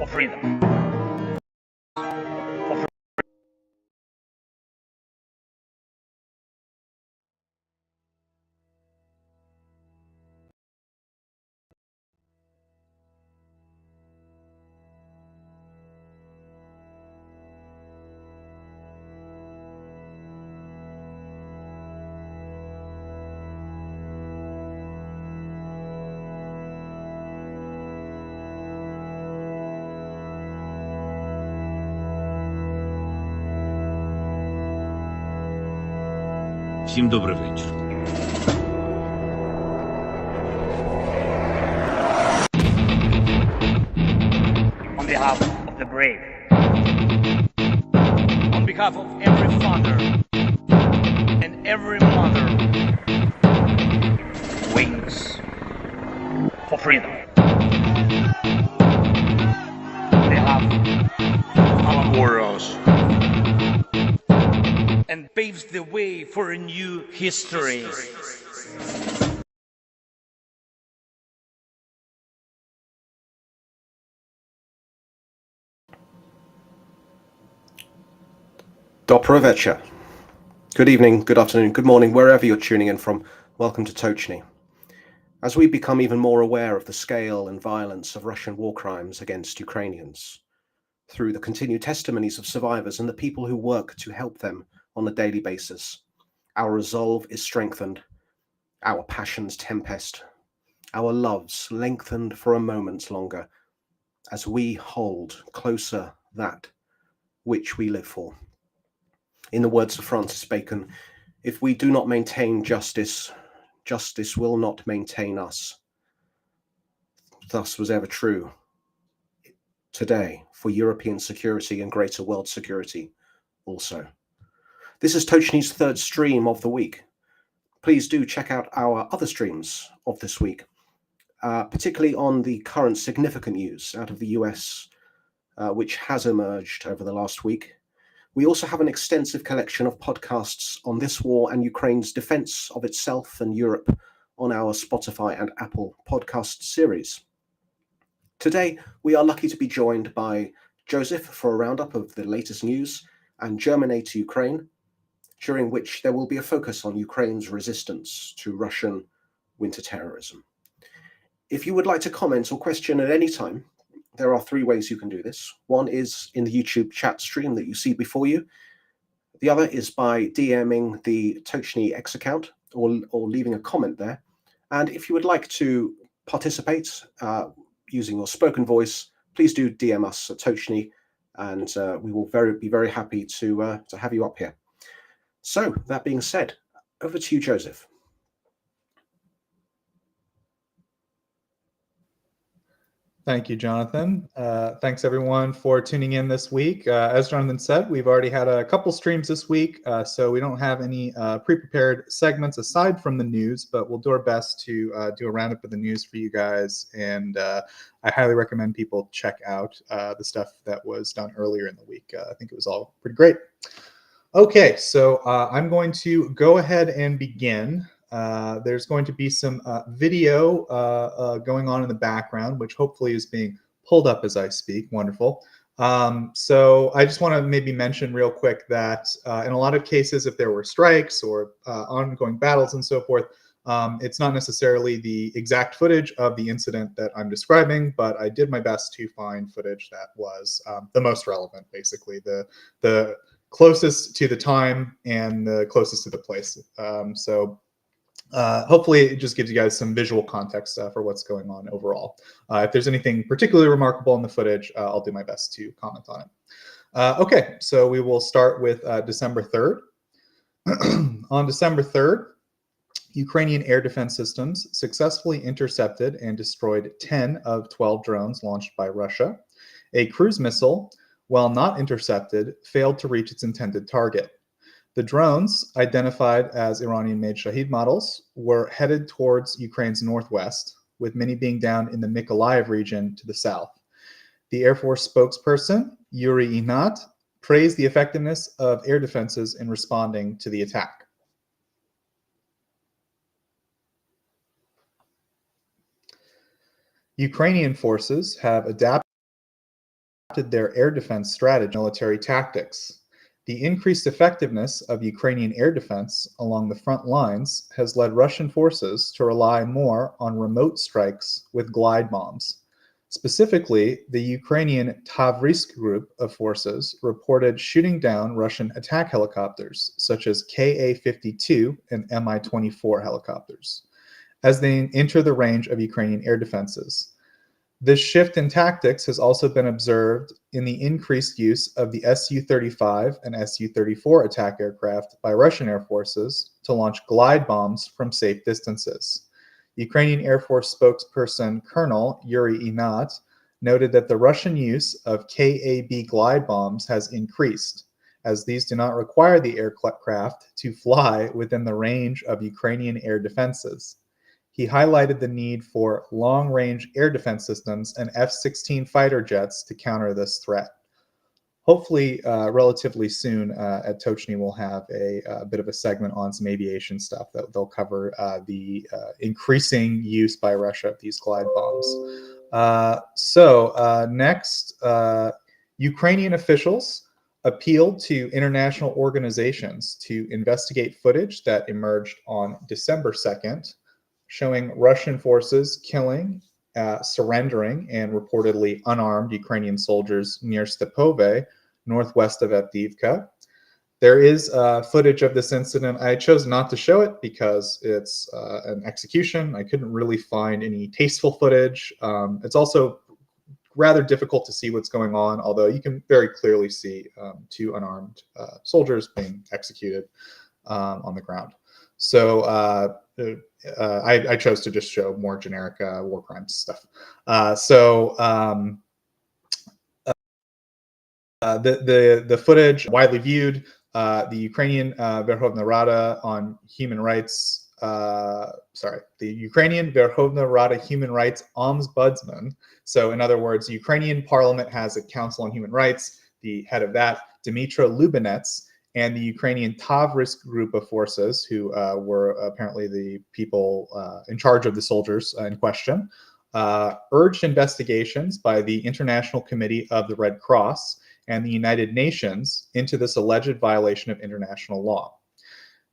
for freedom. Всім добрий вечір. On behalf of the brave, on behalf of every father and every mother, wings for freedom. On behalf of our warriors, and paves the way for a new history. Dobro večer. Good evening, good afternoon, good morning, wherever you're tuning in from. Welcome to Tochnyi. As we become even more aware of the scale and violence of Russian war crimes against Ukrainians, through the continued testimonies of survivors and the people who work to help them on a daily basis, our resolve is strengthened, our passions tempest, our loves lengthened for a moment longer, as we hold closer that which we live for. In the words of Francis Bacon, if we do not maintain justice, justice will not maintain us. Thus was ever true today for European security and greater world security also. This is Tochny's third stream of the week. Please do check out our other streams of this week, particularly on the current significant news out of the US, which has emerged over the last week. We also have an extensive collection of podcasts on this war and Ukraine's defense of itself and Europe on our Spotify and Apple podcast series. Today, we are lucky to be joined by Joseph for a roundup of the latest news and Germinate to Ukraine, during which there will be a focus on Ukraine's resistance to Russian winter terrorism. If you would like to comment or question at any time, there are three ways you can do this. One is in the YouTube chat stream that you see before you. The other is by DMing the Tochnyi X account or leaving a comment there. And if you would like to participate using your spoken voice, please do DM us at Tochnyi, and we will be very happy to have you up here. So that being said, over to you, Joseph. Thank you, Jonathan. Thanks, everyone, for tuning in this week. As Jonathan said, we've already had a couple streams this week, so we don't have any pre-prepared segments aside from the news, but we'll do our best to do a roundup of the news for you guys. And I highly recommend people check out the stuff that was done earlier in the week. I think it was all pretty great. Okay, so I'm going to go ahead and begin. There's going to be some video going on in the background, which hopefully is being pulled up as I speak. Wonderful. So I just want to maybe mention real quick that in a lot of cases, if there were strikes or ongoing battles and so forth, it's not necessarily the exact footage of the incident that I'm describing, but I did my best to find footage that was the most relevant, basically the closest to the time and the closest to the place. Hopefully it just gives you guys some visual context for what's going on overall. If there's anything particularly remarkable in the footage, I'll do my best to comment on it. Okay, so we will start with December 3rd. On December 3rd, Ukrainian air defense systems successfully intercepted and destroyed 10 of 12 drones launched by Russia. A cruise missile, while not intercepted, failed to reach its intended target. The drones, identified as Iranian-made Shahid models, were headed towards Ukraine's northwest, with many being down in the Mykolaiv region to the south. The Air Force spokesperson, Yuri Ihnat, praised the effectiveness of air defenses in responding to the attack. Ukrainian forces have adapted their air defense strategy, military tactics. The increased effectiveness of Ukrainian air defense along the front lines has led Russian forces to rely more on remote strikes with glide bombs. Specifically, the Ukrainian Tavrisk group of forces reported shooting down Russian attack helicopters, such as Ka-52 and Mi-24 helicopters, as they enter the range of Ukrainian air defenses. This shift in tactics has also been observed in the increased use of the Su-35 and Su-34 attack aircraft by Russian air forces to launch glide bombs from safe distances. Ukrainian Air Force spokesperson Colonel Yuri Inat noted that the Russian use of Ka-B glide bombs has increased, as these do not require the aircraft to fly within the range of Ukrainian air defenses. He highlighted the need for long-range air defense systems and F-16 fighter jets to counter this threat. Hopefully, relatively soon at Tochnyi, we'll have a bit of a segment on some aviation stuff that they'll cover the increasing use by Russia of these glide bombs. Next, Ukrainian officials appealed to international organizations to investigate footage that emerged on December 2nd, showing Russian forces killing, surrendering, and reportedly unarmed Ukrainian soldiers near Stepove, northwest of Avdiivka. There is footage of this incident. I chose not to show it because it's an execution. I couldn't really find any tasteful footage. It's also rather difficult to see what's going on, although you can very clearly see two unarmed soldiers being executed on the ground. So I chose to just show more generic war crimes stuff. The footage widely viewed. The Ukrainian Verkhovna Rada on Human Rights. The Ukrainian Verkhovna Rada Human Rights Ombudsman. So, in other words, the Ukrainian Parliament has a Council on Human Rights. The head of that, Dmytro Lubinets, and the Ukrainian Tavrisk group of forces, who were apparently the people in charge of the soldiers in question, urged investigations by the International Committee of the Red Cross and the United Nations into this alleged violation of international law.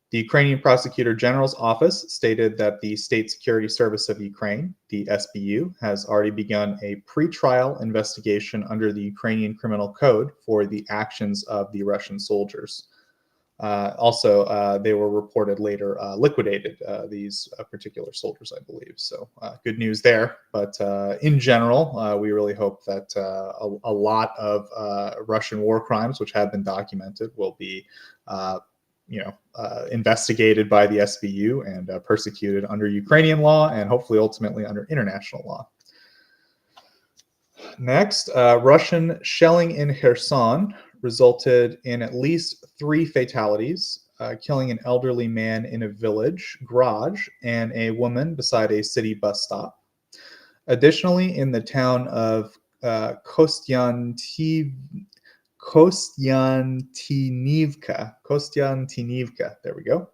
The Ukrainian Prosecutor General's office stated that the State Security Service of Ukraine, the SBU, has already begun a pre-trial investigation under the Ukrainian Criminal Code for the actions of the Russian soldiers. They were reported later liquidated, these particular soldiers, I believe. So good news there. But in general, we really hope that a lot of Russian war crimes, which have been documented, will be investigated by the SBU and persecuted under Ukrainian law and hopefully ultimately under international law. Next, Russian shelling in Kherson resulted in at least 3 fatalities, killing an elderly man in a village garage and a woman beside a city bus stop. Additionally, in the town of Kostyantinivka, there we go,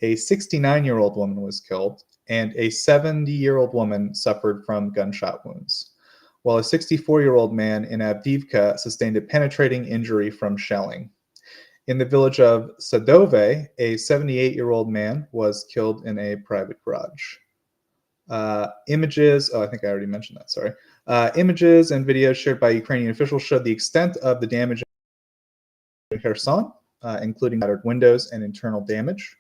a 69-year-old woman was killed and a 70-year-old woman suffered from gunshot wounds, while a 64-year-old man in Avdiivka sustained a penetrating injury from shelling. In the village of Sadove, a 78-year-old man was killed in a private garage. Images and videos shared by Ukrainian officials showed the extent of the damage in Kherson, including battered windows and internal damage.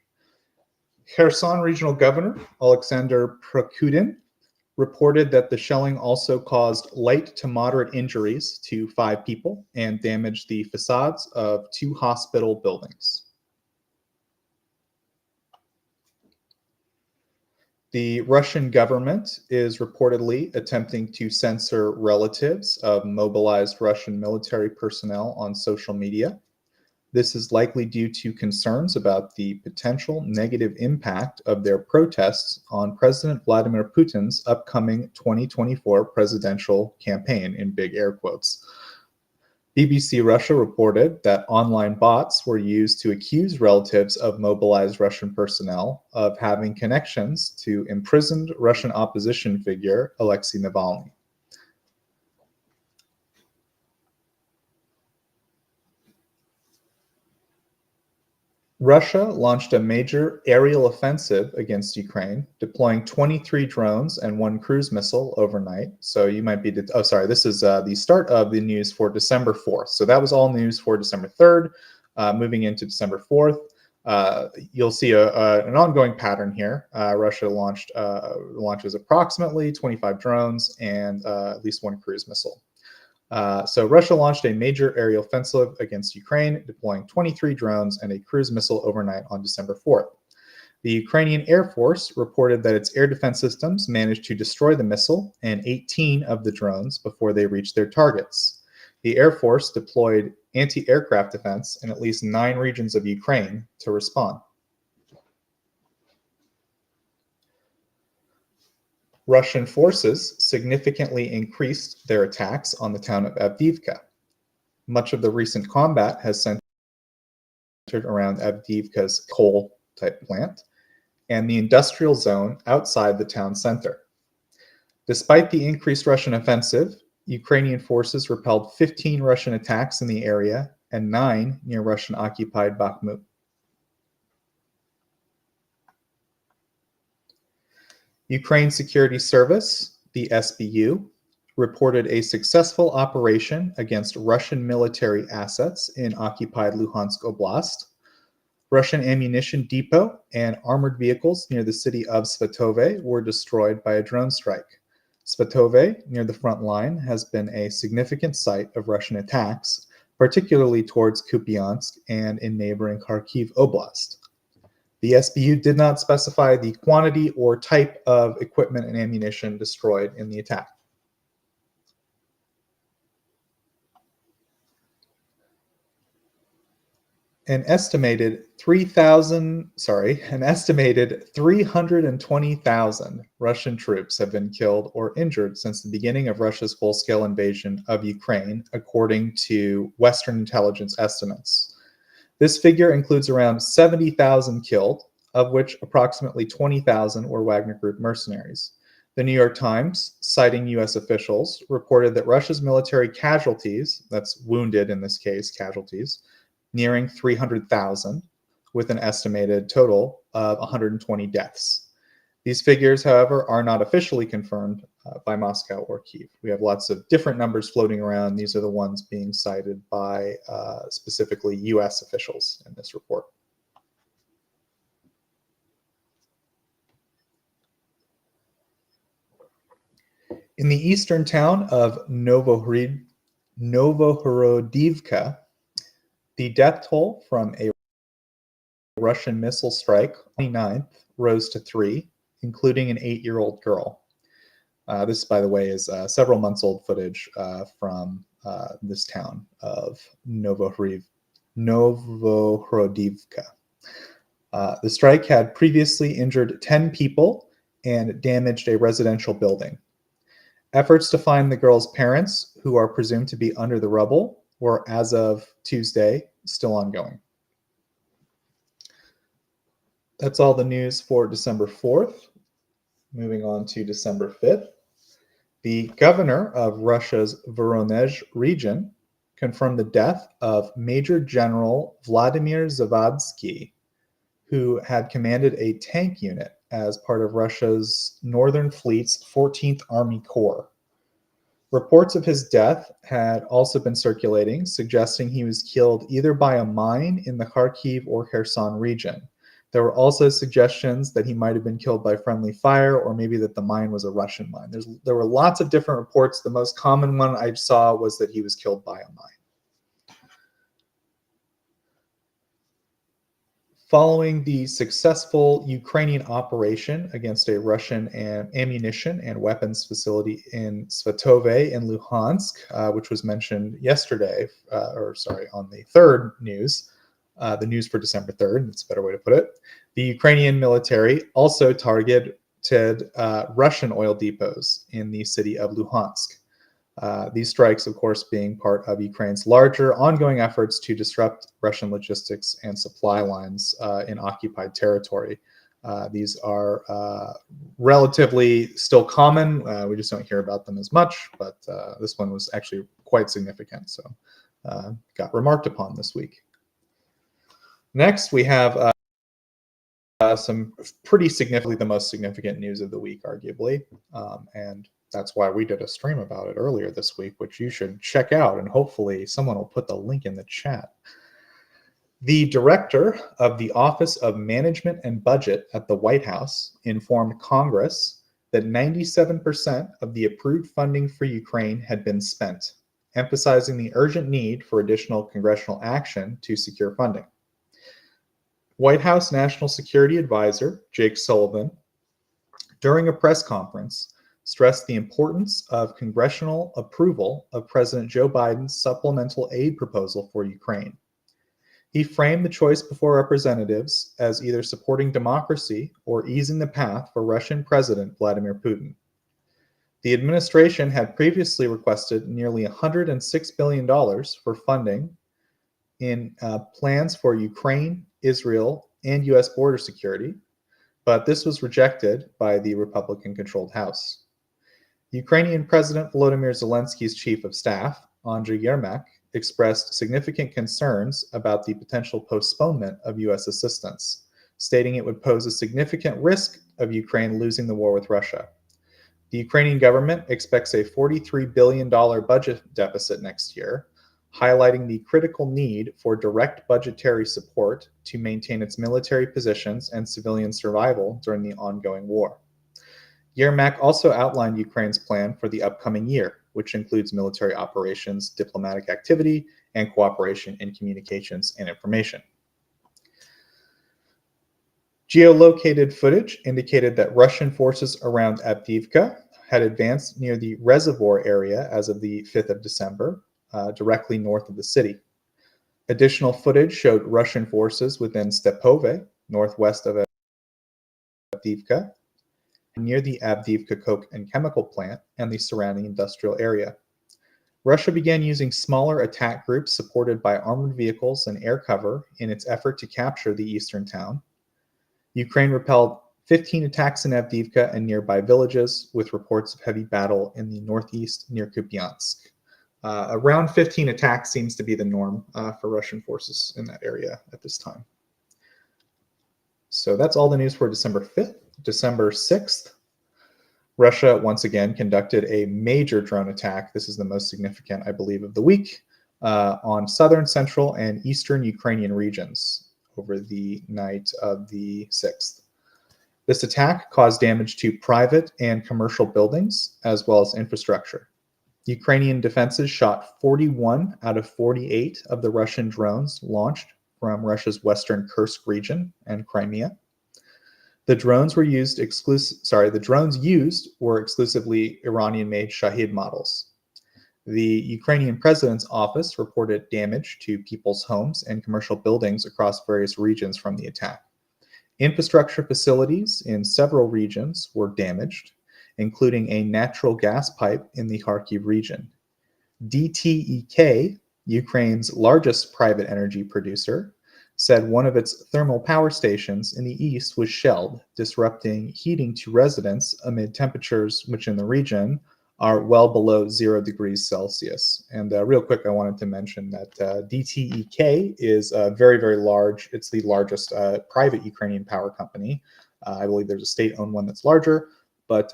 Kherson Regional Governor Alexander Prokudin reported that the shelling also caused light to moderate injuries to 5 people and damaged the facades of 2 hospital buildings. The Russian government is reportedly attempting to censor relatives of mobilized Russian military personnel on social media. This is likely due to concerns about the potential negative impact of their protests on President Vladimir Putin's upcoming 2024 presidential campaign, in big air quotes. BBC Russia reported that online bots were used to accuse relatives of mobilized Russian personnel of having connections to imprisoned Russian opposition figure Alexei Navalny. Russia launched a major aerial offensive against Ukraine, deploying 23 drones and 1 cruise missile overnight. So you might be, this is the start of the news for December 4th. So that was all news for December 3rd. Moving into December 4th, you'll see an ongoing pattern here. Russia launches approximately 25 drones and at least 1 cruise missile. So Russia launched a major aerial offensive against Ukraine, deploying 23 drones and a cruise missile overnight on December 4th. The Ukrainian Air Force reported that its air defense systems managed to destroy the missile and 18 of the drones before they reached their targets. The Air Force deployed anti-aircraft defense in at least 9 regions of Ukraine to respond. Russian forces significantly increased their attacks on the town of Avdiivka. Much of the recent combat has centered around Avdiivka's coal-type plant and the industrial zone outside the town center. Despite the increased Russian offensive, Ukrainian forces repelled 15 Russian attacks in the area and 9 near Russian-occupied Bakhmut. Ukraine Security Service, the SBU, reported a successful operation against Russian military assets in occupied Luhansk Oblast. Russian ammunition depot and armored vehicles near the city of Svatove were destroyed by a drone strike. Svatove, near the front line, has been a significant site of Russian attacks, particularly towards Kupiansk and in neighboring Kharkiv Oblast. The SBU did not specify the quantity or type of equipment and ammunition destroyed in the attack. An estimated 320,000 Russian troops have been killed or injured since the beginning of Russia's full-scale invasion of Ukraine, according to Western intelligence estimates. This figure includes around 70,000 killed, of which approximately 20,000 were Wagner Group mercenaries. The New York Times, citing U.S. officials, reported that Russia's military casualties, that's wounded in this case, casualties, nearing 300,000, with an estimated total of 120 deaths. These figures, however, are not officially confirmed by Moscow or Kyiv. We have lots of different numbers floating around. These are the ones being cited by specifically U.S. officials in this report. In the eastern town of Novohorodivka, the death toll from a Russian missile strike on the 29th rose to 3, including an 8-year-old girl. This, by the way, is several months old footage from this town of Novohorodivka. The strike had previously injured 10 people and damaged a residential building. Efforts to find the girl's parents, who are presumed to be under the rubble, were, as of Tuesday, still ongoing. That's all the news for December 4th. Moving on to December 5th. The governor of Russia's Voronezh region confirmed the death of Major General Vladimir Zavadsky, who had commanded a tank unit as part of Russia's Northern Fleet's 14th Army Corps. Reports of his death had also been circulating, suggesting he was killed either by a mine in the Kharkiv or Kherson region. There were also suggestions that he might have been killed by friendly fire, or maybe that the mine was a Russian mine. There were lots of different reports. The most common one I saw was that he was killed by a mine. Following the successful Ukrainian operation against a Russian ammunition and weapons facility in Svatove in Luhansk, which was mentioned yesterday, on the third news, the news for December 3rd, that's a better way to put it, the Ukrainian military also targeted Russian oil depots in the city of Luhansk. These strikes, of course, being part of Ukraine's larger ongoing efforts to disrupt Russian logistics and supply lines in occupied territory. These are relatively still common. We just don't hear about them as much, but this one was actually quite significant, so got remarked upon this week. Next, we have some pretty significantly the most significant news of the week, arguably. And that's why we did a stream about it earlier this week, which you should check out. And hopefully someone will put the link in the chat. The director of the Office of Management and Budget at the White House informed Congress that 97% of the approved funding for Ukraine had been spent, emphasizing the urgent need for additional congressional action to secure funding. White House National Security Advisor Jake Sullivan, during a press conference, stressed the importance of congressional approval of President Joe Biden's supplemental aid proposal for Ukraine. He framed the choice before representatives as either supporting democracy or easing the path for Russian President Vladimir Putin. The administration had previously requested nearly $106 billion for funding in plans for Ukraine, Israel, and U.S. border security, but this was rejected by the Republican-controlled House. Ukrainian President Volodymyr Zelensky's chief of staff, Andriy Yermak, expressed significant concerns about the potential postponement of U.S. assistance, stating it would pose a significant risk of Ukraine losing the war with Russia. The Ukrainian government expects a $43 billion budget deficit next year, highlighting the critical need for direct budgetary support to maintain its military positions and civilian survival during the ongoing war. Yermak also outlined Ukraine's plan for the upcoming year, which includes military operations, diplomatic activity, and cooperation in communications and information. Geolocated footage indicated that Russian forces around Avdiivka had advanced near the reservoir area as of the 5th of December, directly north of the city. Additional footage showed Russian forces within Stepove, northwest of Avdiivka, near the Avdiivka coke and chemical plant and the surrounding industrial area. Russia began using smaller attack groups supported by armored vehicles and air cover in its effort to capture the eastern town. Ukraine repelled 15 attacks in Avdiivka and nearby villages, with reports of heavy battle in the northeast near Kupiansk. Around 15 attacks seems to be the norm for Russian forces in that area at this time. So that's all the news for December 5th. December 6th, Russia once again conducted a major drone attack. This is the most significant, I believe, of the week, on southern, central, and eastern Ukrainian regions over the night of the 6th. This attack caused damage to private and commercial buildings, as well as infrastructure. Ukrainian defenses shot 41 out of 48 of the Russian drones launched from Russia's western Kursk region and Crimea. The drones used were exclusively Iranian-made Shahid models. The Ukrainian president's office reported damage to people's homes and commercial buildings across various regions from the attack. Infrastructure facilities in several regions were damaged, including a natural gas pipe in the Kharkiv region. DTEK, Ukraine's largest private energy producer, said one of its thermal power stations in the east was shelled, disrupting heating to residents amid temperatures which in the region are well below 0 degrees Celsius. And real quick, I wanted to mention that DTEK is very, very large. It's the largest private Ukrainian power company. I believe there's a state-owned one that's larger, but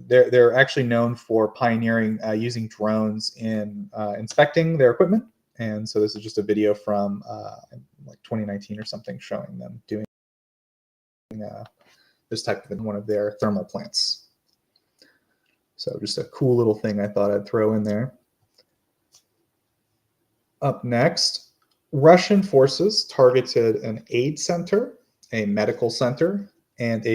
they're actually known for pioneering using drones in inspecting their equipment. And so this is just a video from like 2019 or something showing them doing this type of one of their thermal plants. So just a cool little thing I thought I'd throw in there. Up next, Russian forces targeted an aid center, a medical center, and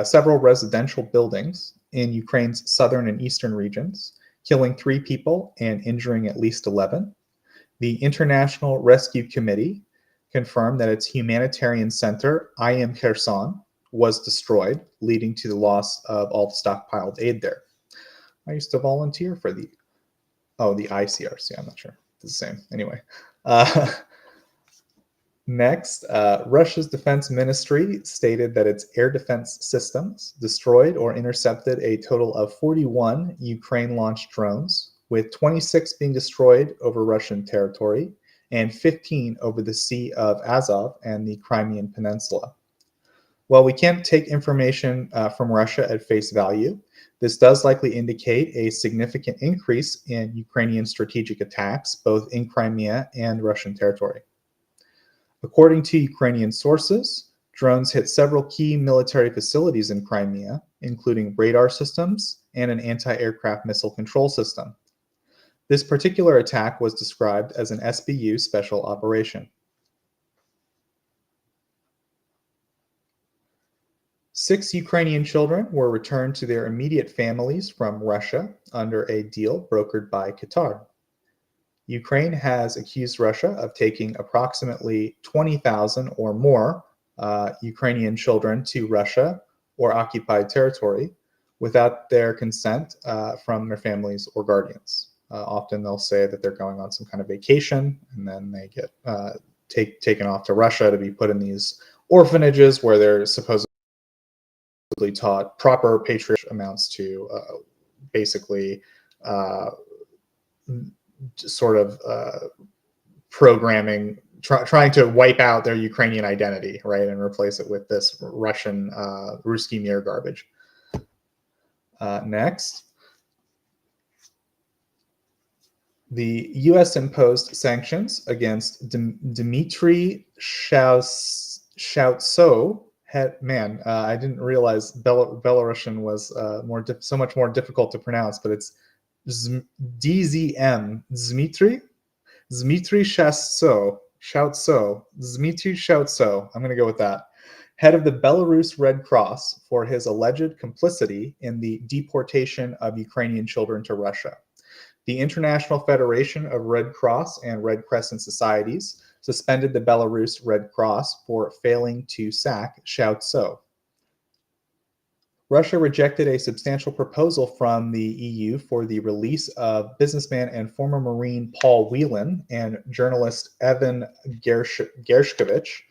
several residential buildings in Ukraine's southern and eastern regions, killing 3 people and injuring at least 11. The International Rescue Committee confirmed that its humanitarian center, I Am Kherson, was destroyed, leading to the loss of all the stockpiled aid there. I used to volunteer for the ICRC, I'm not sure. It's the same. Anyway. Next, Russia's defense ministry stated that its air defense systems destroyed or intercepted a total of 41 Ukraine-launched drones, with 26 being destroyed over Russian territory and 15 over the Sea of Azov and the Crimean Peninsula. While we can't take information from Russia at face value, this does likely indicate a significant increase in Ukrainian strategic attacks, both in Crimea and Russian territory. According to Ukrainian sources, drones hit several key military facilities in Crimea, including radar systems and an anti-aircraft missile control system. This particular attack was described as an SBU special operation. 6 Ukrainian children were returned to their immediate families from Russia under a deal brokered by Qatar. Ukraine has accused Russia of taking approximately 20,000 or more Ukrainian children to Russia or occupied territory without their consent from their families or guardians. Often they'll say that they're going on some kind of vacation, and then they get taken off to Russia to be put in these orphanages where they're supposedly taught proper patriotic amounts to basically programming, trying to wipe out their Ukrainian identity, right, and replace it with this Russian Ruski Mir garbage. Next. The U.S. imposed sanctions against Dmitry Shoutso. I didn't realize Belarusian was so much more difficult to pronounce, but it's DZM, Dmitry Shoutso. I'm going to go with that. Head of the Belarus Red Cross for his alleged complicity in the deportation of Ukrainian children to Russia. The International Federation of Red Cross and Red Crescent Societies suspended the Belarus Red Cross for failing to sack Shoutso. Russia rejected a substantial proposal from the EU for the release of businessman and former Marine Paul Whelan and journalist Evan Gershkovich.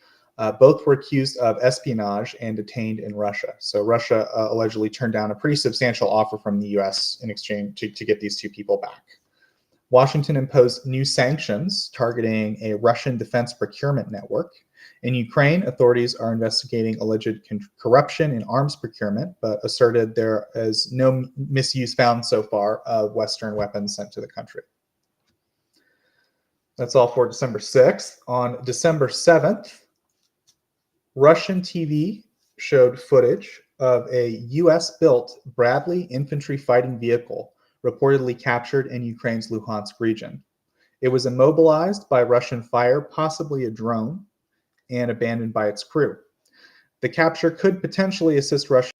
Both were accused of espionage and detained in Russia. So Russia allegedly turned down a pretty substantial offer from the US in exchange to get these two people back. Washington imposed new sanctions targeting a Russian defense procurement network. In Ukraine, authorities are investigating alleged corruption in arms procurement, but asserted there is no misuse found so far of Western weapons sent to the country. That's all for December 6th. On December 7th, Russian TV showed footage of a US-built Bradley infantry fighting vehicle reportedly captured in Ukraine's Luhansk region. It was immobilized by Russian fire, possibly a drone, and abandoned by its crew. The capture could potentially assist Russian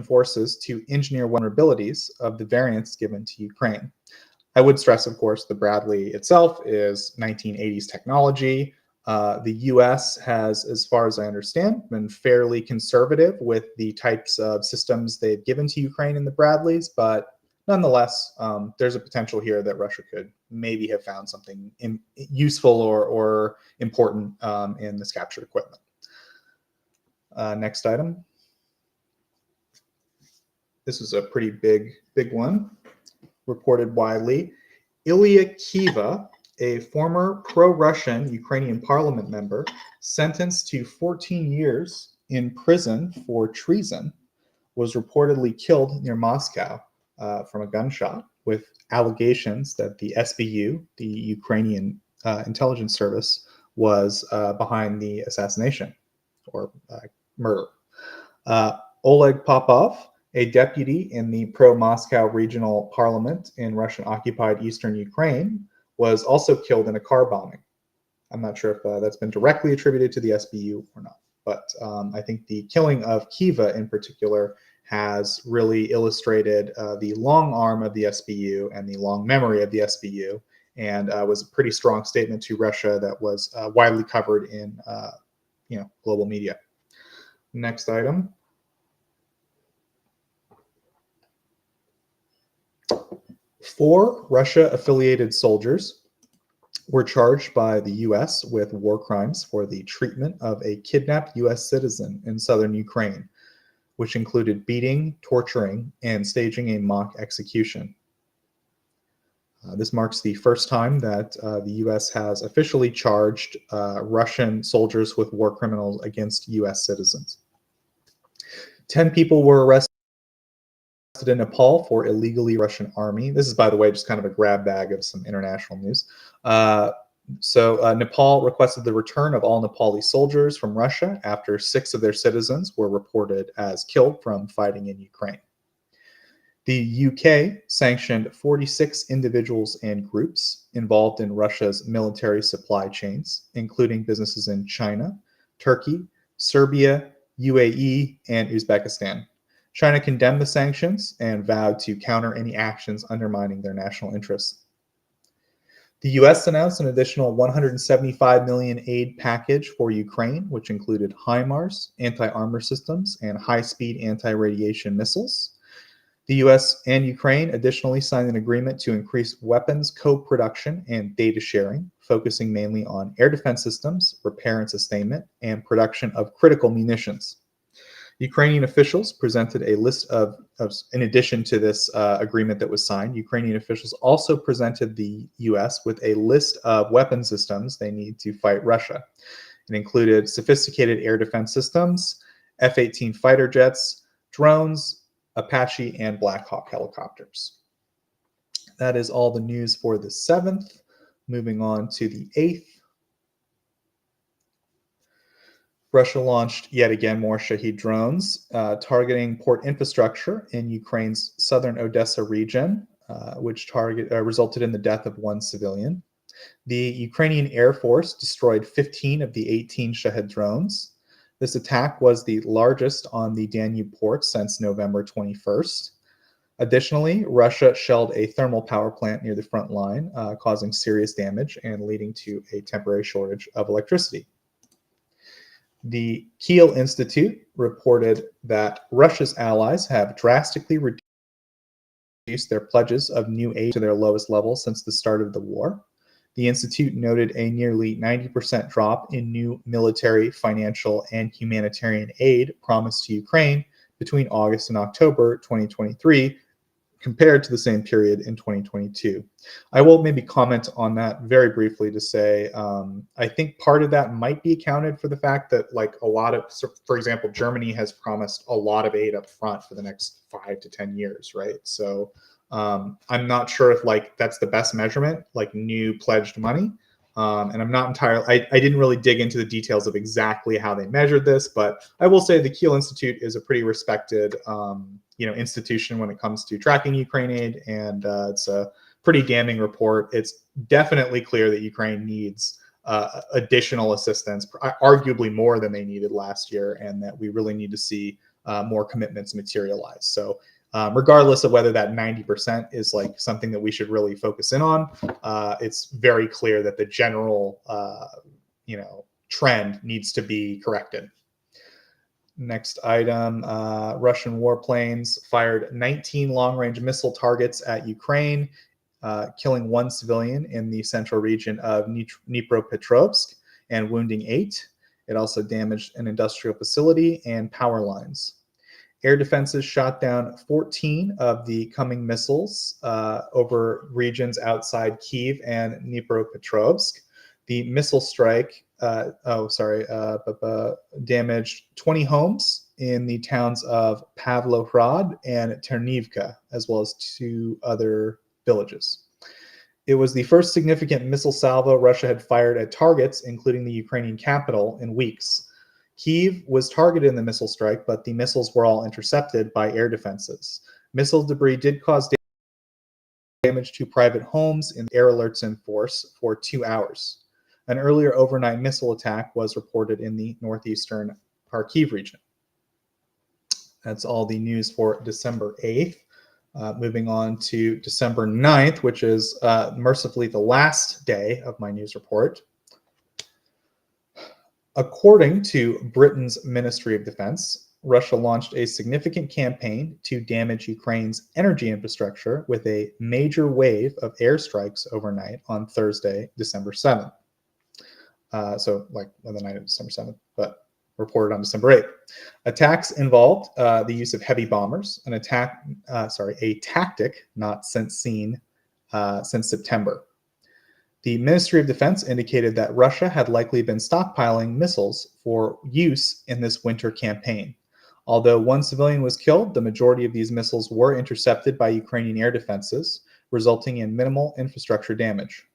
forces to engineer vulnerabilities of the variants given to Ukraine. I would stress, of course, the Bradley itself is 1980s technology. The US has, as far as I understand, been fairly conservative with the types of systems they've given to Ukraine in the Bradleys, but nonetheless, there's a potential here that Russia could maybe have found something useful or important in this captured equipment. Next item. This is a pretty big one, reported widely. Ilya Kyiv, a former pro-Russian Ukrainian parliament member, sentenced to 14 years in prison for treason, was reportedly killed near Moscow from a gunshot, with allegations that the SBU, the Ukrainian intelligence service, was behind the assassination or murder. Oleg Popov, a deputy in the pro-Moscow regional parliament in Russian-occupied eastern Ukraine, was also killed in a car bombing. I'm not sure if that's been directly attributed to the SBU or not, but I think the killing of Kyiv in particular has really illustrated the long arm of the SBU and the long memory of the SBU, and was a pretty strong statement to Russia that was widely covered in global media. Next item. 4 Russia-affiliated soldiers were charged by the U.S. with war crimes for the treatment of a kidnapped U.S. citizen in southern Ukraine, which included beating, torturing, and staging a mock execution. This marks the first time that the U.S. has officially charged Russian soldiers with war criminals against U.S. citizens. 10 people were arrested in Nepal for illegally Russian army. This is, by the way, just kind of a grab bag of some international news. Nepal requested the return of all Nepali soldiers from Russia after 6 of their citizens were reported as killed from fighting in Ukraine. The UK sanctioned 46 individuals and groups involved in Russia's military supply chains, including businesses in China, Turkey, Serbia, UAE, and Uzbekistan. China condemned the sanctions and vowed to counter any actions undermining their national interests. The US announced an additional $175 million aid package for Ukraine, which included HIMARS, anti-armor systems, and high-speed anti-radiation missiles. The US and Ukraine additionally signed an agreement to increase weapons co-production and data sharing, focusing mainly on air defense systems, repair and sustainment, and production of critical munitions. Ukrainian officials presented a list of in addition to this agreement that was signed, Ukrainian officials also presented the US with a list of weapon systems they need to fight Russia. It included sophisticated air defense systems, F-18 fighter jets, drones, Apache, and Black Hawk helicopters. That is all the news for the 7th. Moving on to the 8th. Russia launched yet again more Shahed drones, targeting port infrastructure in Ukraine's southern Odessa region, which resulted in the death of 1 civilian. The Ukrainian Air Force destroyed 15 of the 18 Shahed drones. This attack was the largest on the Danube port since November 21st. Additionally, Russia shelled a thermal power plant near the front line, causing serious damage and leading to a temporary shortage of electricity. The Kiel Institute reported that Russia's allies have drastically reduced their pledges of new aid to their lowest level since the start of the war. The Institute noted a nearly 90% drop in new military, financial, and humanitarian aid promised to Ukraine between August and October 2023 compared to the same period in 2022. I will maybe comment on that very briefly to say, I think part of that might be accounted for the fact that for example, Germany has promised a lot of aid up front for the next 5 to 10 years, right? So I'm not sure if that's the best measurement, new pledged money. And I'm not entirely, I didn't really dig into the details of exactly how they measured this, but I will say the Kiel Institute is a pretty respected institution when it comes to tracking Ukraine aid, and it's a pretty damning report. It's definitely clear that Ukraine needs additional assistance, arguably more than they needed last year, and that we really need to see more commitments materialize. So regardless of whether that 90% is something that we should really focus in on, it's very clear that the general trend needs to be corrected. Next item, Russian warplanes fired 19 long-range missile targets at Ukraine, killing 1 civilian in the central region of Dnipropetrovsk and wounding 8. It also damaged an industrial facility and power lines. Air defenses shot down 14 of the coming missiles over regions outside Kyiv and Dnipropetrovsk. The missile strike damaged 20 homes in the towns of Pavlohrad and Ternivka, as well as 2 other villages. It was the first significant missile salvo Russia had fired at targets, including the Ukrainian capital, in weeks. Kyiv was targeted in the missile strike, but the missiles were all intercepted by air defenses. Missile debris did cause damage to private homes, and air alerts in force for 2 hours. An earlier overnight missile attack was reported in the northeastern Kharkiv region. That's all the news for December 8th. Moving on to December 9th, which is mercifully the last day of my news report. According to Britain's Ministry of Defense, Russia launched a significant campaign to damage Ukraine's energy infrastructure with a major wave of airstrikes overnight on Thursday, December 7th. So on the night of December 7th, but reported on December 8th. Attacks involved the use of heavy bombers, a tactic not since seen since September. The Ministry of Defense indicated that Russia had likely been stockpiling missiles for use in this winter campaign. Although one civilian was killed, the majority of these missiles were intercepted by Ukrainian air defenses, resulting in minimal infrastructure damage.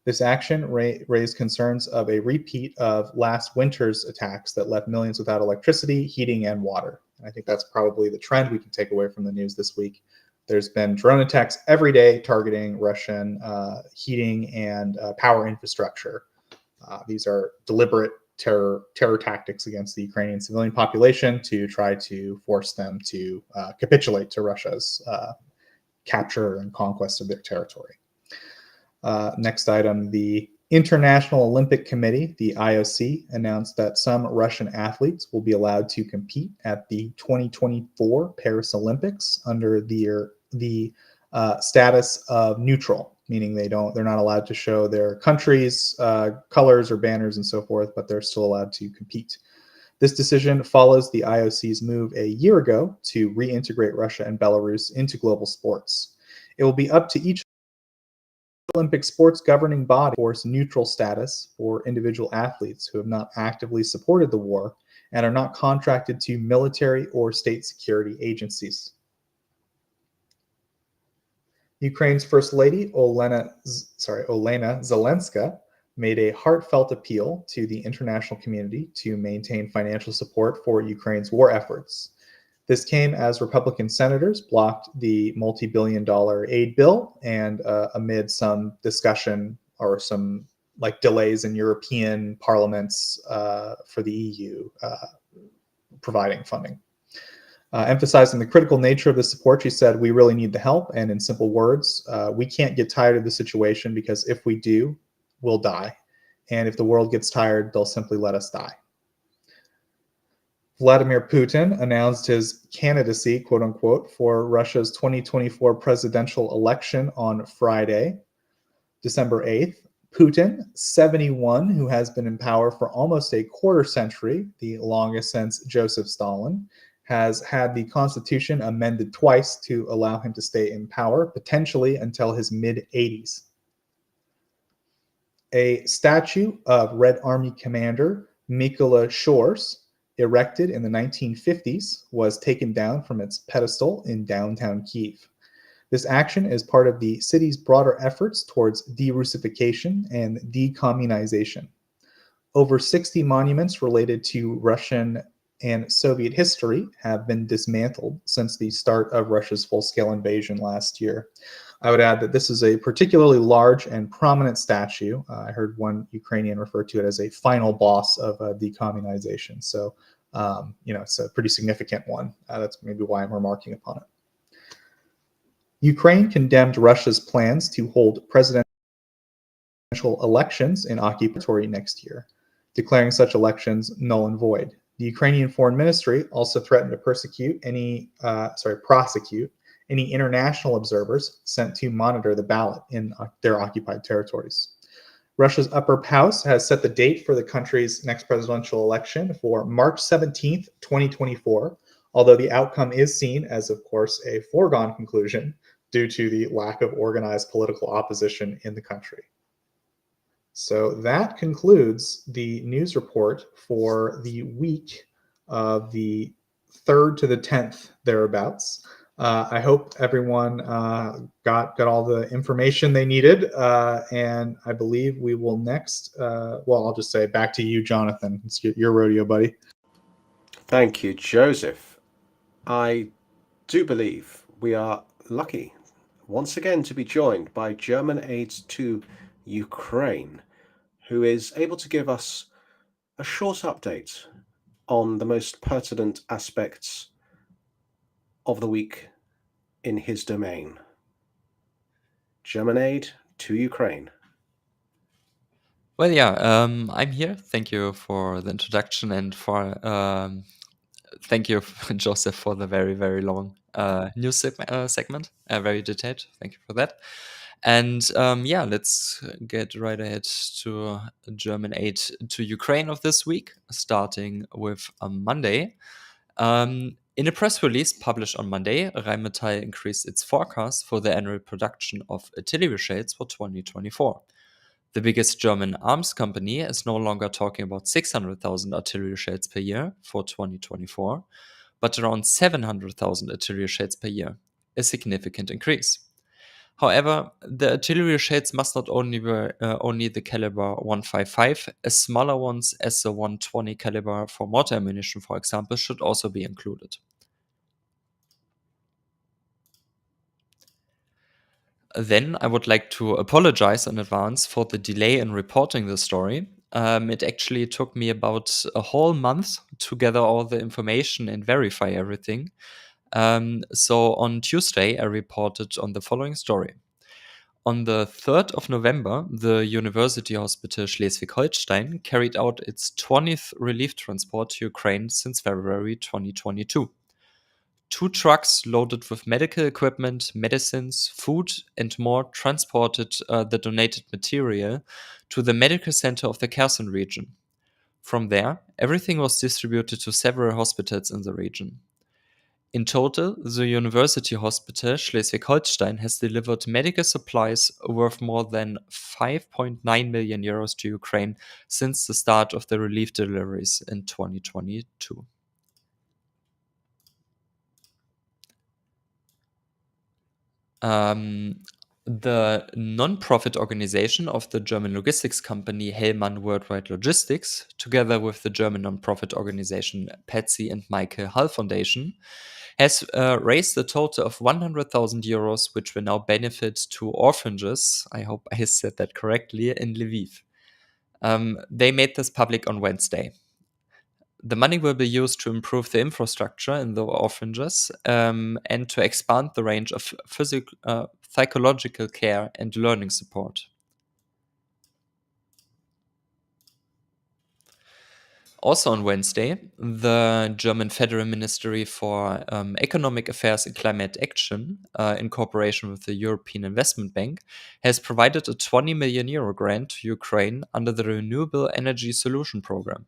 This action raised concerns of a repeat of last winter's attacks that left millions without electricity, heating, and water. And I think that's probably the trend we can take away from the news this week. There's been drone attacks every day targeting Russian heating and power infrastructure. These are deliberate terror tactics against the Ukrainian civilian population to try to force them to capitulate to Russia's capture and conquest of their territory. Next item, the International Olympic Committee, the IOC, announced that some Russian athletes will be allowed to compete at the 2024 Paris Olympics under the status of neutral, meaning they're not allowed to show their country's colors or banners and so forth, but they're still allowed to compete. This decision follows the IOC's move a year ago to reintegrate Russia and Belarus into global sports. It will be up to each Olympic sports governing body to force neutral status for individual athletes who have not actively supported the war and are not contracted to military or state security agencies. Ukraine's First Lady, Olena Zelenska, made a heartfelt appeal to the international community to maintain financial support for Ukraine's war efforts. This came as Republican senators blocked the multi-billion-dollar aid bill and amid some discussion or some delays in European parliaments for the EU providing funding. Emphasizing the critical nature of the support, she said, "We really need the help, and in simple words, we can't get tired of the situation because if we do, we'll die. And if the world gets tired, they'll simply let us die." Vladimir Putin announced his candidacy, quote unquote, for Russia's 2024 presidential election on Friday, December 8th. Putin, 71, who has been in power for almost a quarter century, the longest since Joseph Stalin, has had the constitution amended twice to allow him to stay in power, potentially until his mid-80s. A statue of Red Army commander Mykola Shors, erected in the 1950s, was taken down from its pedestal in downtown Kyiv. This action is part of the city's broader efforts towards de-Russification and decommunization. Over 60 monuments related to Russian and Soviet history have been dismantled since the start of Russia's full-scale invasion last year. I would add that this is a particularly large and prominent statue. I heard one Ukrainian refer to it as a final boss of decommunization. So, it's a pretty significant one. That's maybe why I'm remarking upon it. Ukraine condemned Russia's plans to hold presidential elections in occupied territory next year, declaring such elections null and void. The Ukrainian Foreign Ministry also threatened to prosecute any international observers sent to monitor the ballot in their occupied territories. Russia's upper house has set the date for the country's next presidential election for March 17th, 2024, although the outcome is seen as, of course, a foregone conclusion due to the lack of organized political opposition in the country. So that concludes the news report for the week of the 3rd to the 10th, thereabouts. I hope everyone got all the information they needed, and I believe we will next, I'll just say back to you, Jonathan. It's your rodeo, buddy. Thank you, Joseph. I do believe we are lucky once again to be joined by German aid to Ukraine, who is able to give us a short update on the most pertinent aspects of the week in his domain. German aid to Ukraine. Well, yeah, I'm here. Thank you for the introduction and for thank you, Joseph, for the very, very long news segment. Very detailed. Thank you for that. And let's get right ahead to German aid to Ukraine of this week, starting with Monday. In a press release published on Monday, Rheinmetall increased its forecast for the annual production of artillery shells for 2024. The biggest German arms company is no longer talking about 600,000 artillery shells per year for 2024, but around 700,000 artillery shells per year, a significant increase. However, the artillery shells must not only be only the caliber 155, as smaller ones as the 120 caliber for mortar ammunition, for example, should also be included. Then I would like to apologize in advance for the delay in reporting the story. It actually took me about a whole month to gather all the information and verify everything. So on Tuesday, I reported on the following story. On the 3rd of November, the University Hospital Schleswig-Holstein carried out its 20th relief transport to Ukraine since February 2022. 2 trucks loaded with medical equipment, medicines, food, and more transported the donated material to the medical center of the Kherson region. From there, everything was distributed to several hospitals in the region. In total, the University Hospital Schleswig-Holstein has delivered medical supplies worth more than 5.9 million euros to Ukraine since the start of the relief deliveries in 2022. The non-profit organization of the German logistics company Hellmann Worldwide Logistics, together with the German non-profit organization Patsy and Michael Hull Foundation, has raised a total of 100,000 euros, which will now benefit to orphanages, I hope I said that correctly, in Lviv. They made this public on Wednesday. The money will be used to improve the infrastructure in the orphanages and to expand the range of psychological care and learning support. Also on Wednesday, the German Federal Ministry for Economic Affairs and Climate Action, in cooperation with the European Investment Bank, has provided a 20 million euro grant to Ukraine under the Renewable Energy Solution Program.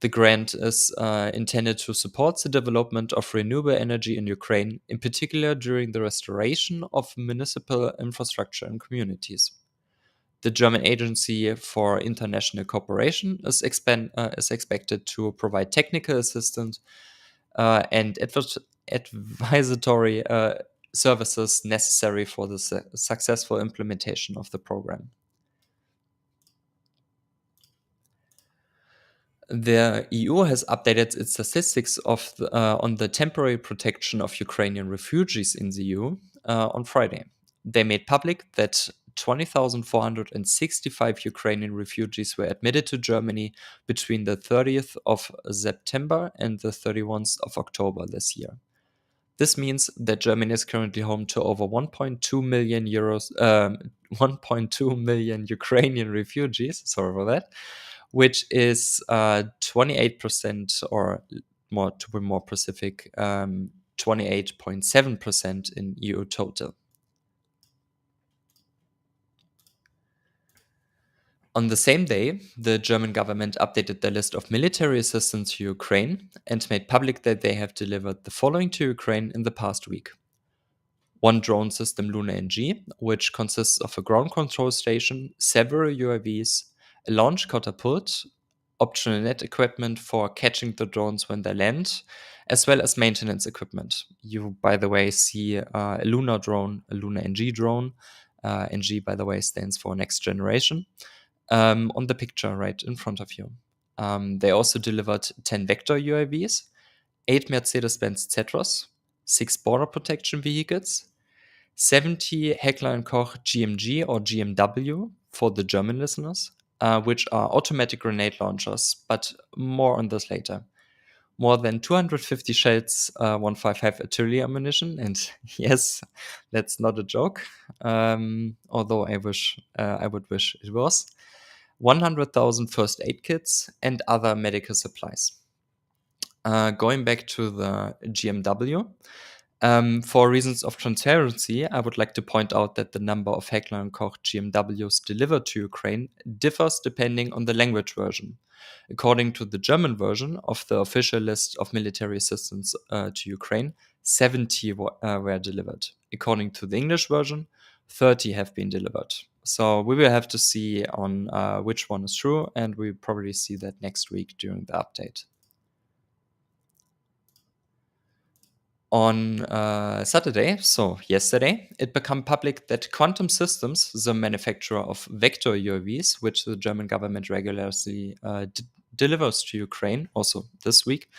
The grant is intended to support the development of renewable energy in Ukraine, in particular during the restoration of municipal infrastructure and communities. The German Agency for International Cooperation is expected to provide technical assistance and advisory services necessary for the successful implementation of the program. The EU has updated its statistics on the temporary protection of Ukrainian refugees in the EU on Friday. They made public that 20,465 Ukrainian refugees were admitted to Germany between the 30th of September and the 31st of October this year. This means that Germany is currently home to over 1.2 million Ukrainian refugees. Sorry for that. Which is 28%, or more to be more specific, 28.7% in EU total. On the same day, the German government updated the list of military assistance to Ukraine and made public that they have delivered the following to Ukraine in the past week. 1 drone system Luna NG, which consists of a ground control station, several UAVs, a launch catapult, optional net equipment for catching the drones when they land, as well as maintenance equipment. You, by the way, see a Luna drone, a Luna NG drone. NG, by the way, stands for next generation, on the picture right in front of you. They also delivered 10 Vector UAVs, 8 Mercedes-Benz Zetros, 6 border protection vehicles, 70 Heckler & Koch GMG or GMW for the German listeners, which are automatic grenade launchers, but more on this later. More than 250 shells, 155 artillery ammunition, and yes, that's not a joke, although I would wish it was. 100,000 first aid kits and other medical supplies. Going back to the GMW, For reasons of transparency, I would like to point out that the number of Heckler & Koch GMWs delivered to Ukraine differs depending on the language version. According to the German version of the official list of military assistance to Ukraine, 70 were delivered. According to the English version, 30 have been delivered. So we will have to see on which one is true, and we'll probably see that next week during the update. On Saturday, so yesterday, it became public that Quantum Systems, the manufacturer of Vector UAVs, which the German government regularly delivers to Ukraine, also this week,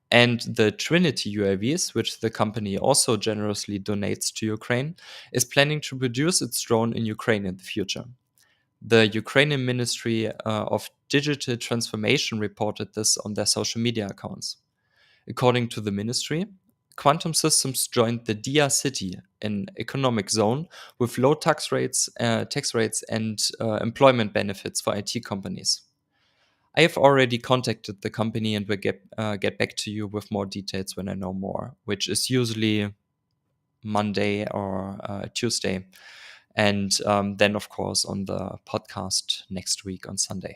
and the Trinity UAVs, which the company also generously donates to Ukraine, is planning to produce its drone in Ukraine in the future. The Ukrainian Ministry of Digital Transformation reported this on their social media accounts. According to the ministry, Quantum Systems joined the DIA City, an economic zone with low tax rates and employment benefits for IT companies. I have already contacted the company and will get back to you with more details when I know more, which is usually Monday or Tuesday. And then, of course, on the podcast next week on Sunday.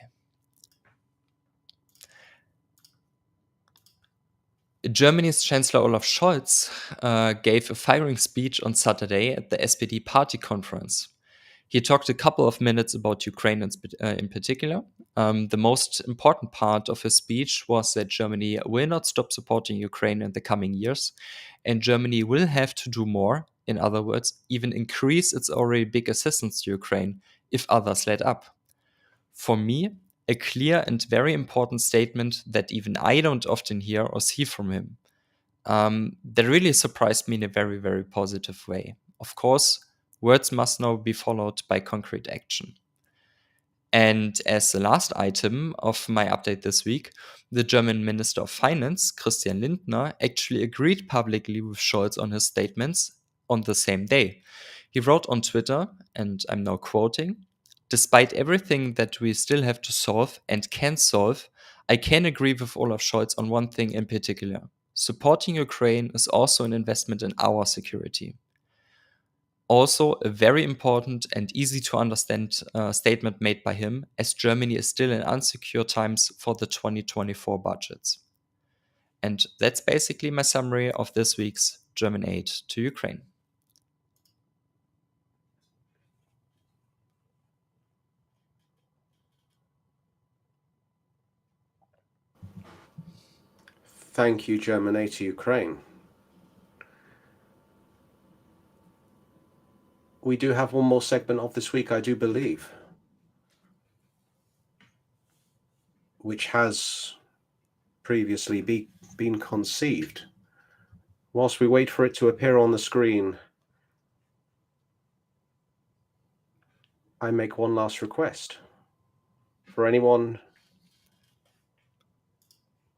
Germany's Chancellor Olaf Scholz gave a firing speech on Saturday at the SPD party conference. He talked a couple of minutes about Ukraine in particular. The most important part of his speech was that Germany will not stop supporting Ukraine in the coming years, and Germany will have to do more, in other words, even increase its already big assistance to Ukraine if others let up. For me, a clear and very important statement that even I don't often hear or see from him. That really surprised me in a very, very positive way. Of course, words must now be followed by concrete action. And as the last item of my update this week, the German Minister of Finance, Christian Lindner, actually agreed publicly with Scholz on his statements on the same day. He wrote on Twitter, and I'm now quoting, "Despite everything that we still have to solve and can solve, I can agree with Olaf Scholz on one thing in particular. Supporting Ukraine is also an investment in our security." Also, a very important and easy to understand statement made by him, as Germany is still in unsecure times for the 2024 budgets. And that's basically my summary of this week's German aid to Ukraine. Thank you, German aid to Ukraine. We do have one more segment of this week, I do believe, which has previously been conceived. Whilst we wait for it to appear on the screen, I make one last request. For anyone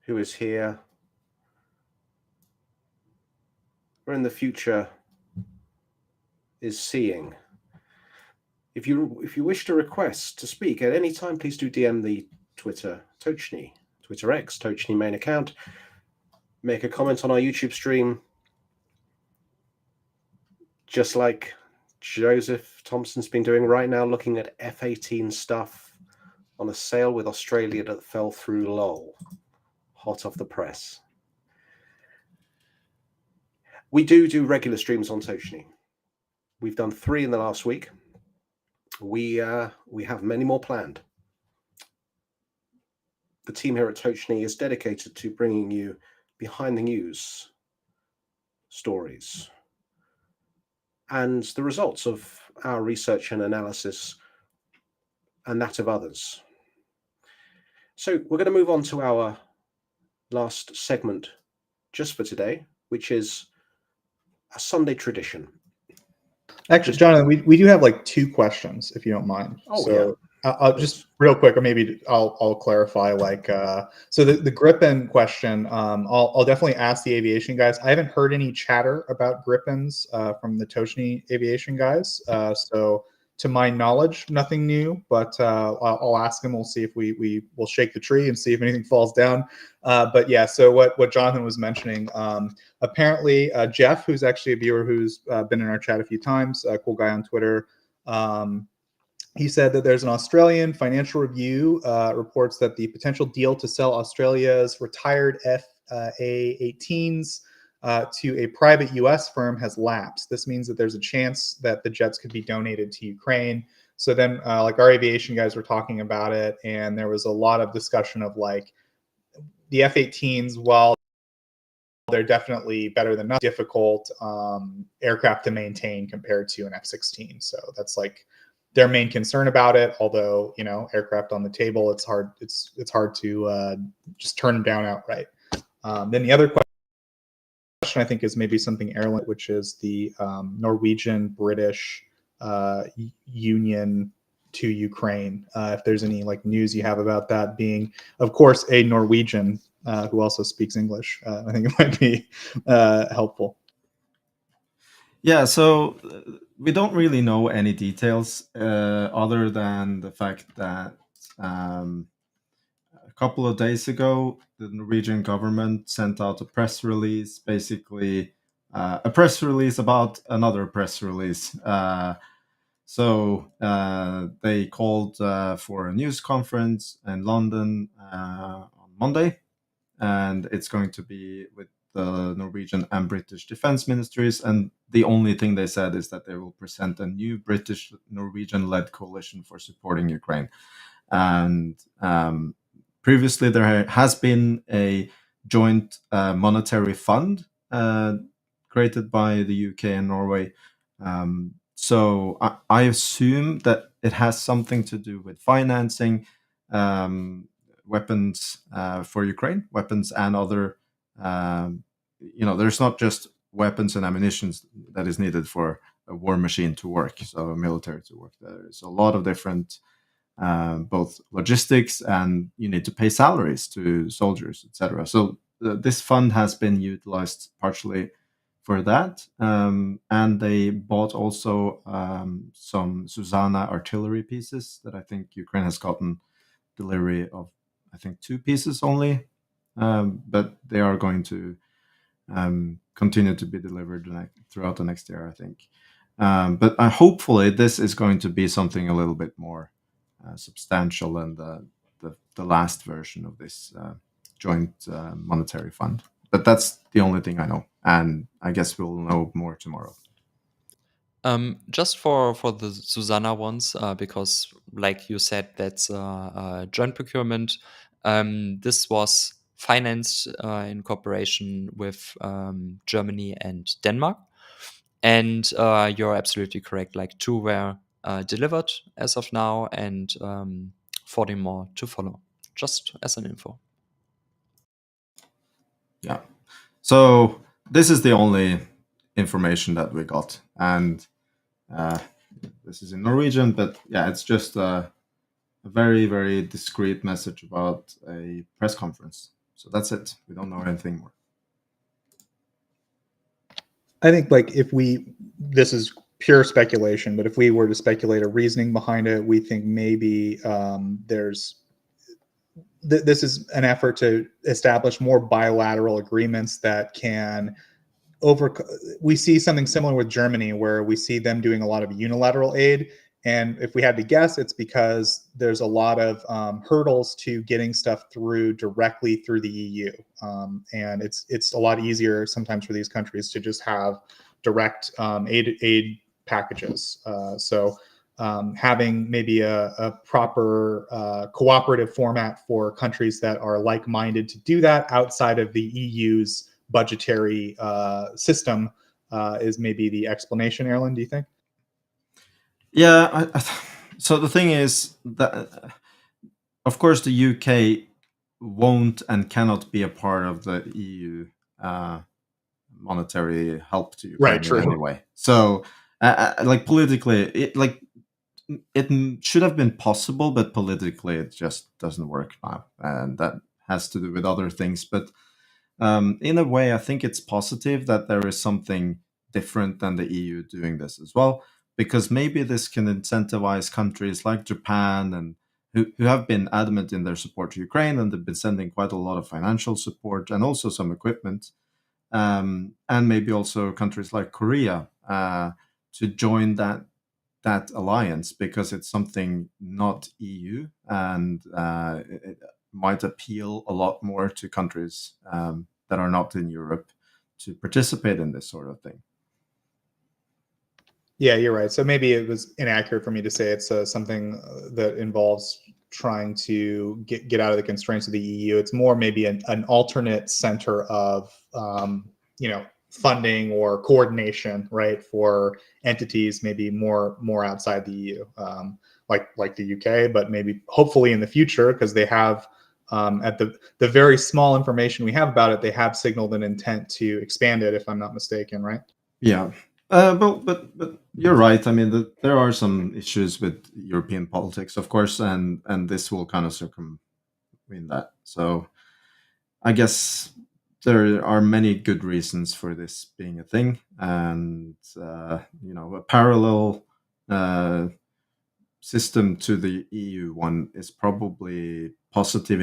who is here or in the future is seeing, if you wish to request to speak at any time, please do DM the Twitter X, Tochnyi main account. Make a comment on our YouTube stream, just like Joseph Thompson's been doing right now, looking at F-18 stuff on a sale with Australia that fell through lol. Hot off the press. We do regular streams on Tochnyi. We've done 3 in the last week. We have many more planned. The team here at Tochnyi is dedicated to bringing you behind the news stories and the results of our research and analysis and that of others. So we're going to move on to our last segment just for today, which is a Sunday tradition. Actually, Jonathan, we do have like 2 questions, if you don't mind. Oh, so I'll just real quick, or maybe I'll clarify. Like, so the Gripen question, I'll definitely ask the aviation guys. I haven't heard any chatter about Gripens from the Tochnyi aviation guys. So to my knowledge, nothing new, but I'll ask him. We'll see if we will shake the tree and see if anything falls down. But yeah, so what Jonathan was mentioning, apparently Jeff, who's actually a viewer who's been in our chat a few times, a cool guy on Twitter, he said that there's an Australian Financial Review reports that the potential deal to sell Australia's retired FA-18s to a private U.S. firm has lapsed. This means that there's a chance that the jets could be donated to Ukraine. So then, like our aviation guys were talking about it, and there was a lot of discussion of like the F-18s, while they're definitely better than nothing, difficult aircraft to maintain compared to an F-16. So that's like their main concern about it. Although, you know, aircraft on the table, it's hard. It's hard to just turn them down outright. Then the other question I think is maybe something airline, which is the Norwegian-British union to Ukraine. If there's any like news you have about that, being, of course, a Norwegian who also speaks English, I think it might be helpful. Yeah, so we don't really know any details other than the fact that a couple of days ago, the Norwegian government sent out a press release, basically a press release about another press release. So they called for a news conference in London on Monday, and it's going to be with the Norwegian and British defense ministries. And the only thing they said is that they will present a new British-Norwegian-led coalition for supporting Ukraine. And previously, there has been a joint monetary fund created by the UK and Norway. So I assume that it has something to do with financing weapons for Ukraine, weapons and other, there's not just weapons and ammunition that is needed for a war machine to work, so a military to work. There's a lot of different both logistics, and you need to pay salaries to soldiers, etc. So this fund has been utilized partially for that, and they bought also some Susanna artillery pieces that I think Ukraine has gotten delivery of. I think 2 pieces only, but they are going to continue to be delivered throughout the next year, I think. But hopefully this is going to be something a little bit more substantial than the last version of this joint monetary fund. But that's the only thing I know, and I guess we'll know more tomorrow. Just for the Susanna ones, because like you said, that's joint procurement. This was financed in cooperation with Germany and Denmark. And you're absolutely correct. Like 2 were delivered as of now, and 40 more to follow. Just as an info. Yeah. So this is the only information that we got, and this is in Norwegian, but yeah, it's just a very, very discreet message about a press conference. So that's it. We don't know anything more. I think like this is pure speculation, but if we were to speculate a reasoning behind it, we think maybe this is an effort to establish more bilateral agreements that can we see something similar with Germany, where we see them doing a lot of unilateral aid. And if we had to guess, it's because there's a lot of hurdles to getting stuff through directly through the EU. And it's a lot easier sometimes for these countries to just have direct aid packages. So having maybe a proper cooperative format for countries that are like-minded to do that outside of the EU's budgetary system is maybe the explanation. Erlen, do you think? Yeah, so the thing is that, of course, the UK won't and cannot be a part of the EU monetary help to Ukraine in any way. So, like politically, it should have been possible, but politically it just doesn't work now, and that has to do with other things. But in a way, I think it's positive that there is something different than the EU doing this as well. because maybe this can incentivize countries like Japan and who have been adamant in their support to Ukraine, and they've been sending quite a lot of financial support and also some equipment, and maybe also countries like Korea to join that alliance, because it's something not EU, and it might appeal a lot more to countries that are not in Europe to participate in this sort of thing. Yeah, you're right. So maybe it was inaccurate for me to say it's something that involves trying to get out of the constraints of the EU. It's more maybe an alternate center of funding or coordination, right, for entities maybe more outside the EU, like the UK, but maybe hopefully in the future, because they have at the very small information we have about it, they have signaled an intent to expand it, if I'm not mistaken, right? Yeah. But you're right. I mean, there are some issues with European politics, of course, and this will kind of circumvent that. So I guess there are many good reasons for this being a thing, and a parallel system to the EU one is probably positive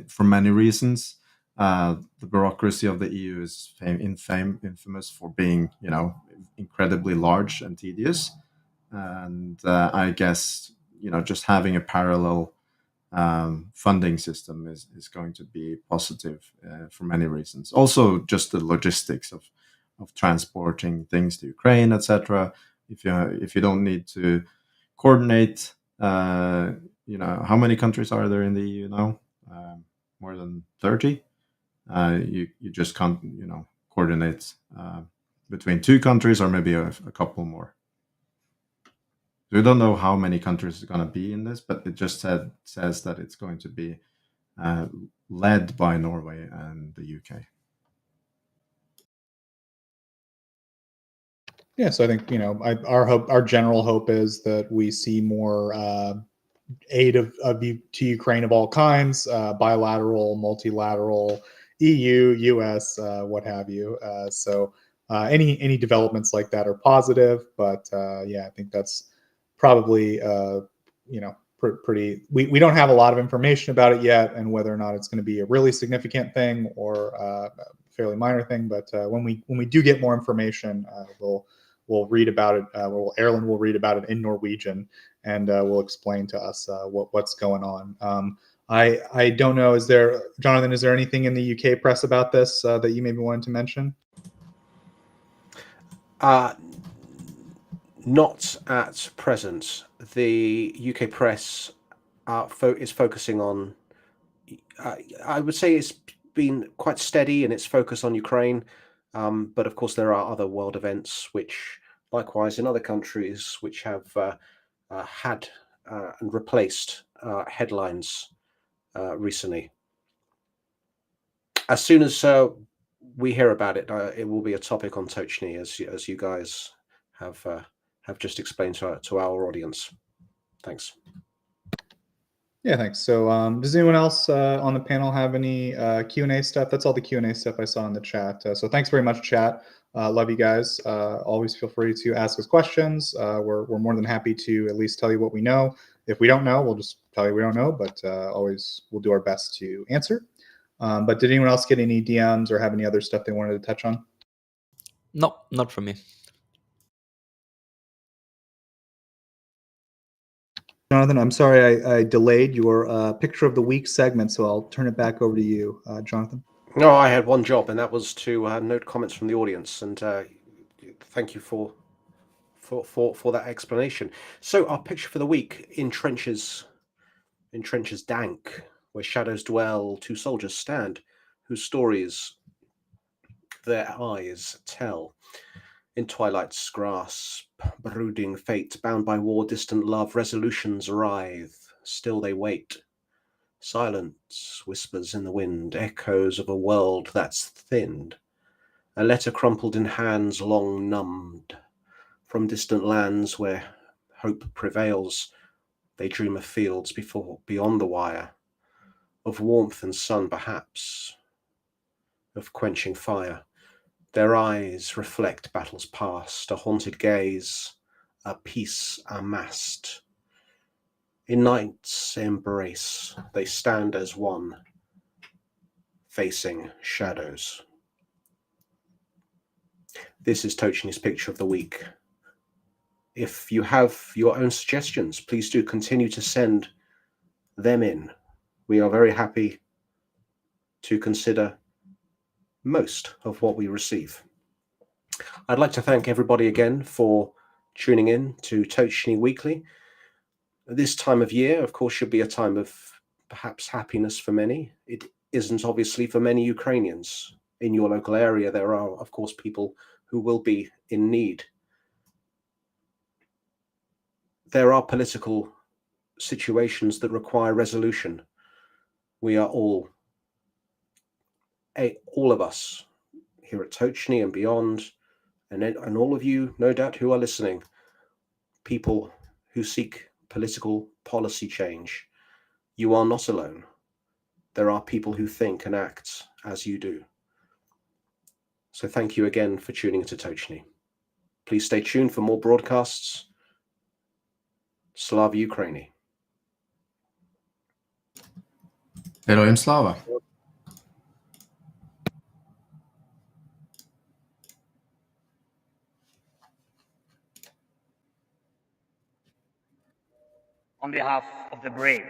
for many reasons. The bureaucracy of the EU is infamous for being, incredibly large and tedious, and I guess just having a parallel funding system is going to be positive for many reasons. Also, just the logistics of transporting things to Ukraine, etc. If you don't need to coordinate, how many countries are there in the EU now? More than 30. You just can't coordinate between two countries, or maybe a couple more. We don't know how many countries are going to be in this, but it just says that it's going to be led by Norway and the UK. Yeah, so I think our general hope is that we see more aid to Ukraine of all kinds, bilateral, multilateral, EU, US, what have you. So any developments like that are positive, but yeah, I think that's probably pretty. We don't have a lot of information about it yet, and whether or not it's going to be a really significant thing or a fairly minor thing. But when we do get more information, we'll read about it. Erlend will read about it in Norwegian, and will explain to us what's going on. I don't know. Jonathan? Is there anything in the UK press about this that you maybe wanted to mention? Not at present. The UK press is focusing on. I would say it's been quite steady in its focus on Ukraine, but of course there are other world events which, likewise in other countries, which have had and replaced headlines recently. As soon as we hear about it, it will be a topic on Tochnyi, as you guys have just explained to our audience. Thanks. Yeah, thanks. So does anyone else on the panel have any Q&A stuff? That's all the Q&A stuff I saw in the chat. So thanks very much, chat. Love you guys. Always feel free to ask us questions. We're more than happy to at least tell you what we know. If we don't know, we'll just tell you we don't know, but always we'll do our best to answer. But did anyone else get any DMs or have any other stuff they wanted to touch on? No, not from me. Jonathan, I'm sorry I delayed your picture of the week segment, so I'll turn it back over to you, Jonathan. No, I had one job, and that was to note comments from the audience, and thank you for that explanation. So our picture for the week: in trenches dank, where shadows dwell, two soldiers stand, whose stories their eyes tell. In twilight's grasp, brooding fate, bound by war, distant love, resolutions writhe, still they wait. Silence whispers in the wind, echoes of a world that's thinned. A letter crumpled in hands long numbed. From distant lands where hope prevails, they dream of fields beyond the wire, of warmth and sun perhaps, of quenching fire. Their eyes reflect battles past, a haunted gaze, a peace amassed. In night's embrace, they stand as one, facing shadows. This is Tochny's Picture of the Week. If you have your own suggestions, please do continue to send them in. We are very happy to consider most of what we receive. I'd like to thank everybody again for tuning in to Tochnyi Weekly. This time of year, of course, should be a time of perhaps happiness for many. It isn't obviously for many Ukrainians. In your local area, there are, of course, people who will be in need. There are political situations that require resolution. We are all of us here at Tochnyi and beyond, and all of you, no doubt, who are listening, people who seek political policy change. You are not alone. There are people who think and act as you do. So thank you again for tuning into Tochnyi. Please stay tuned for more broadcasts. Slava Ukraini. Herojem slava. On behalf of the brave.